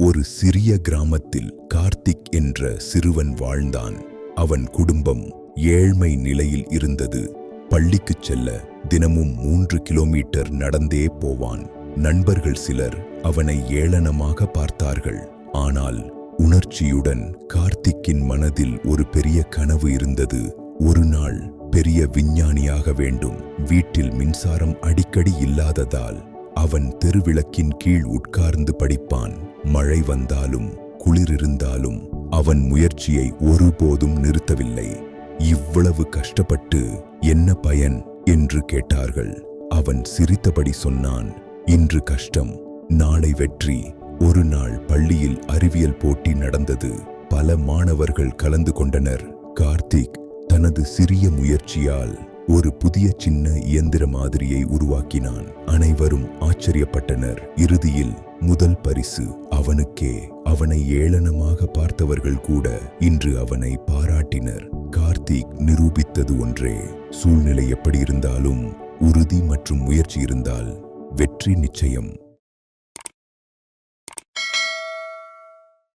ஒரு சிறிய கிராமத்தில் கார்த்திக் என்ற சிறுவன் வாழ்ந்தான். அவன் குடும்பம் ஏழ்மை நிலையில் இருந்தது. பள்ளிக்குச் செல்ல தினமும் 3 கிலோமீட்டர் நடந்தே போவான். நண்பர்கள் சிலர் அவனை ஏளனமாக பார்த்தார்கள். ஆனால் உணர்ச்சியுடன் கார்த்திக்கின் மனதில் ஒரு பெரிய கனவு இருந்தது. ஒரு நாள் பெரிய விஞ்ஞானியாக வேண்டும். வீட்டில் மின்சாரம் அடிக்கடி இல்லாததால் அவன் தெருவிளக்கின் கீழ் உட்கார்ந்து படிப்பான். மழை வந்தாலும் குளிர் இருந்தாலும் அவன் முயற்சியை ஒருபோதும் நிறுத்தவில்லை. இவ்வளவு கஷ்டப்பட்டு என்ன பயன் என்று கேட்டார்கள். அவன் சிரித்தபடி சொன்னான், இன்று கஷ்டம், நாளை வெற்றி. ஒரு நாள் பள்ளியில் அறிவியல் போட்டி நடந்தது. பல மாணவர்கள் கலந்து கொண்டனர். கார்த்திக் தனது சிறிய முயற்சியால் ஒரு புதிய சின்ன இயந்திர மாதிரியை உருவாக்கினான். அனைவரும் ஆச்சரியப்பட்டனர். இறுதியில் முதல் பரிசு அவனுக்கே. அவனை ஏளனமாக பார்த்தவர்கள் கூட இன்று அவனை பாராட்டினர். கார்த்திக் நிரூபித்தது ஒன்றே, சூழ்நிலை எப்படி இருந்தாலும் உறுதி மற்றும் முயற்சி இருந்தால் வெற்றி நிச்சயம்.